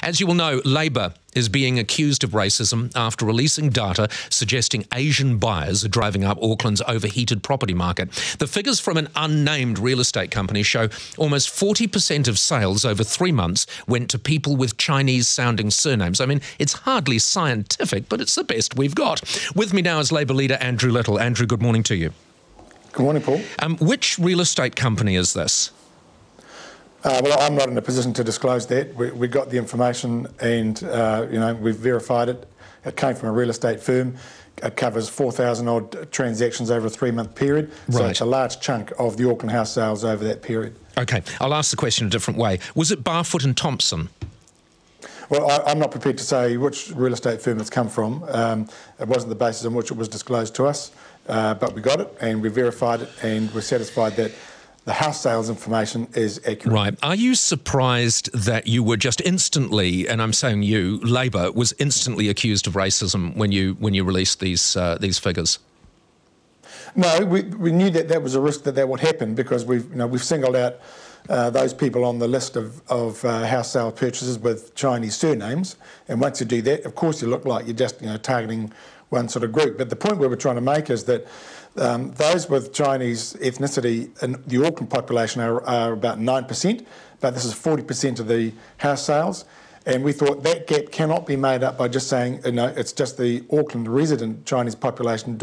As you will know, Labor is being accused of racism after releasing data suggesting Asian buyers are driving up Auckland's overheated property market. The figures from an unnamed real estate company show almost 40% of sales over 3 months went to people with Chinese-sounding surnames. I mean, it's hardly scientific, but it's the best we've got. With me now is Labor leader Andrew Little. Andrew, good morning to you. Good morning, Paul. Which real estate company is this? Well, I'm not in a position to disclose that. We got the information and, we've verified it. It came from a real estate firm. It covers 4,000 odd transactions over a 3-month period. So Right. It's a large chunk of the Auckland house sales over that period. OK, I'll ask the question a different way. Was it Barfoot and Thompson? Well, I'm not prepared to say which real estate firm it's come from. It wasn't the basis on which it was disclosed to us, but we got it and we verified it and we're satisfied that the house sales information is accurate. Right. Are you surprised that you were just instantly, and I'm saying you, Labor, was instantly accused of racism when you released these figures? No, we knew that was a risk that would happen because we've singled out those people on the list of house sale purchases with Chinese surnames, and once you do that, of course, you look like you're just targeting one sort of group. But the point we were trying to make is that those with Chinese ethnicity in the Auckland population are about 9%, but this is 40% of the house sales. And we thought that gap cannot be made up by just saying, it's just the Auckland resident Chinese population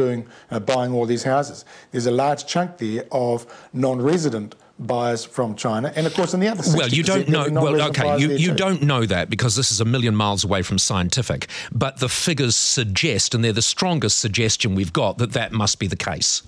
buying all these houses. There's a large chunk there of non-resident buyers from China, and of course in the other 60%, well, you don't know. Well, okay, you too. don't know that because this is a million miles away from scientific. But the figures suggest, and they're the strongest suggestion we've got, that must be the case.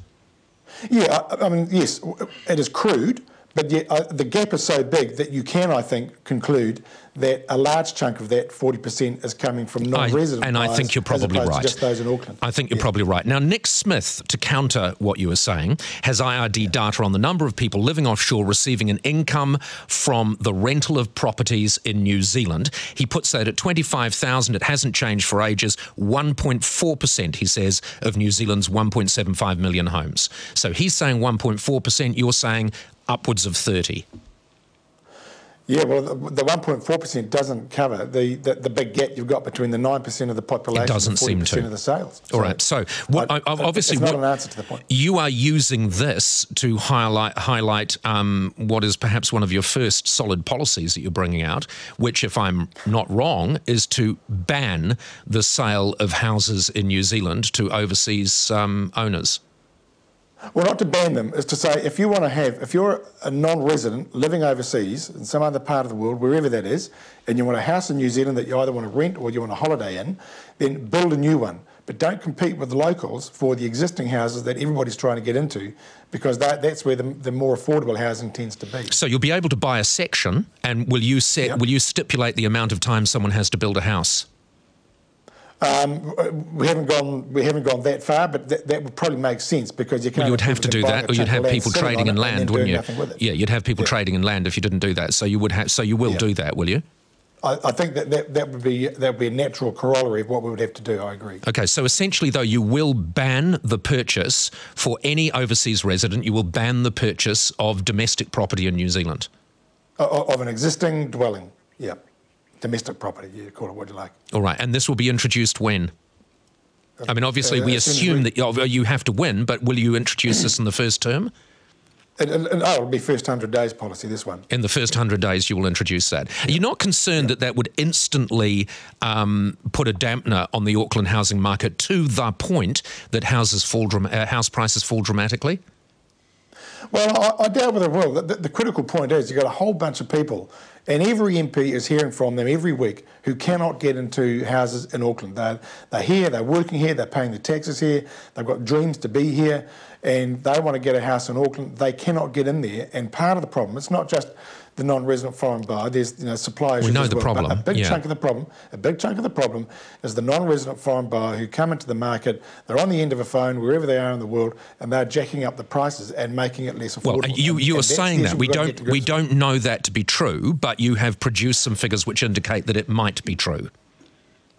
Yeah, I mean, yes, it is crude, but yet the gap is so big that you can, I think, conclude that a large chunk of that 40% is coming from non-resident and buyers, I think you're probably as opposed right. to just those in Auckland. I think you're probably right. Now, Nick Smith, to counter what you were saying, has IRD data on the number of people living offshore receiving an income from the rental of properties in New Zealand. He puts that at 25,000. It hasn't changed for ages. 1.4%, he says, of New Zealand's 1.75 million homes. So he's saying 1.4%. You're saying upwards of 30. Yeah, well, the 1.4% doesn't cover the big gap you've got between the 9% of the population and 40% of the sales. All right, so obviously, it's not an answer to the point. You are using this to highlight what is perhaps one of your first solid policies that you're bringing out, which, if I'm not wrong, is to ban the sale of houses in New Zealand to overseas owners. Well, not to ban them, is to say if you're a non-resident living overseas in some other part of the world, wherever that is, and you want a house in New Zealand that you either want to rent or you want a holiday in, then build a new one. But don't compete with the locals for the existing houses that everybody's trying to get into, because that's where the more affordable housing tends to be. So you'll be able to buy a section, and will you stipulate the amount of time someone has to build a house? We haven't gone that far, but that would probably make sense because you can't. Well, you would have to do that, or you'd have people trading in land, wouldn't you? Yeah, you'd have people trading in land if you didn't do that. So you would have. So you will do that, will you? I think that would be a natural corollary of what we would have to do. I agree. Okay, so essentially, though, you will ban the purchase for any overseas resident. You will ban the purchase of domestic property in New Zealand. Of an existing dwelling, yeah. Domestic property, you call it what you like. All right, and this will be introduced when? I mean, obviously, we assume that you have to win, but will you introduce this in the first term? It'll be first 100 days policy, this one. In the first 100 days, you will introduce that. Yeah. Are you not concerned that would instantly put a dampener on the Auckland housing market to the point that house prices fall dramatically? Well, I doubt whether it will. The critical point is you've got a whole bunch of people, and every MP is hearing from them every week, who cannot get into houses in Auckland. They're here, they're working here, they're paying the taxes here, they've got dreams to be here, and they want to get a house in Auckland. They cannot get in there, and part of the problem, it's not just the non-resident foreign buyer, there's supply issues. We know as the well. problem. But a big chunk of the problem is the non-resident foreign buyer who come into the market, they're on the end of a phone wherever they are in the world, and they're jacking up the prices and making it less affordable. Well, you are saying that we don't know that to be true, but you have produced some figures which indicate that it might be true.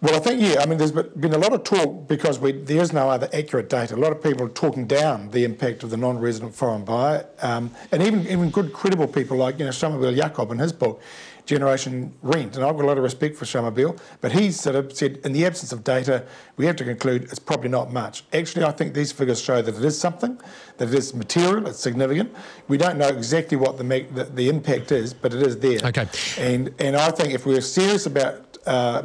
Well, I think, yeah, I mean, there's been a lot of talk because there is no other accurate data. A lot of people are talking down the impact of the non-resident foreign buyer, and even good credible people like Samuel Jacob in his book generation rent. And I've got a lot of respect for Shamabeel, but he's sort of said, in the absence of data, we have to conclude it's probably not much. Actually, I think these figures show that it is something, that it is material, it's significant. We don't know exactly what the impact is, but it is there. Okay. And I think if we're serious about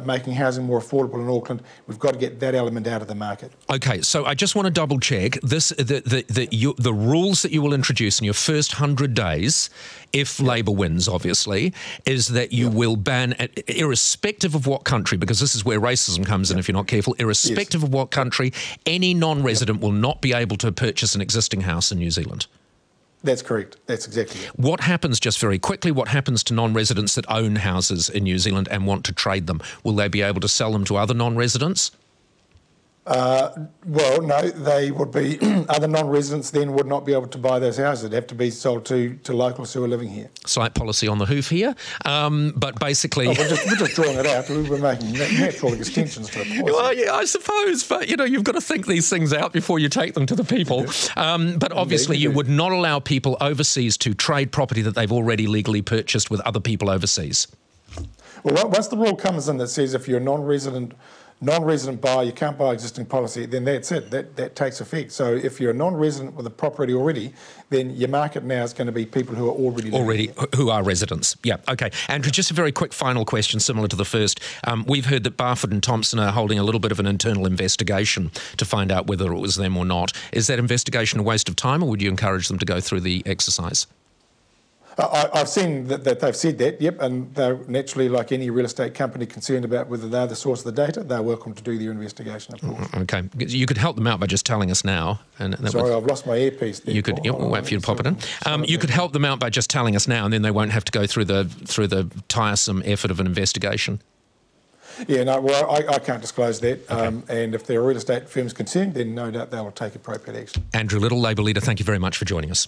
making housing more affordable in Auckland, we've got to get that element out of the market. Okay, so I just want to double check this: the rules that you will introduce in your first 100 days, if Labor wins, obviously, is that you will ban, irrespective of what country, because this is where racism comes in if you're not careful. Irrespective of what country, any non-resident will not be able to purchase an existing house in New Zealand. That's correct. That's exactly it. What happens, just very quickly, what happens to non-residents that own houses in New Zealand and want to trade them? Will they be able to sell them to other non-residents? Well, no, they would be, other non-residents then would not be able to buy those houses. It'd have to be sold to locals who are living here. Slight policy on the hoof here, but basically... Oh, we're just drawing it out. We're making natural extensions to the policy. Well, yeah, I suppose, but, you've got to think these things out before you take them to the people. But obviously you would not allow people overseas to trade property that they've already legally purchased with other people overseas. Well, once the rule comes in that says if you're a non-resident buyer, you can't buy existing policy, then that's it. That takes effect. So if you're a non-resident with a property already, then your market now is going to be people who are already who are residents. Yeah, okay. Andrew, just a very quick final question similar to the first. We've heard that Barfoot and Thompson are holding a little bit of an internal investigation to find out whether it was them or not. Is that investigation a waste of time, or would you encourage them to go through the exercise? I've seen that they've said that, yep, and they're naturally, like any real estate company concerned about whether they're the source of the data, they're welcome to do their investigation, of course. Okay. You could help them out by just telling us now. Sorry, I've lost my earpiece there. You could, we'll wait for you to pop it in. You could help them out by just telling us now, and then they won't have to go through the tiresome effort of an investigation. Yeah, no, well, I can't disclose that. Okay. And if there are real estate firms concerned, then no doubt they will take appropriate action. Andrew Little, Labor leader, thank you very much for joining us.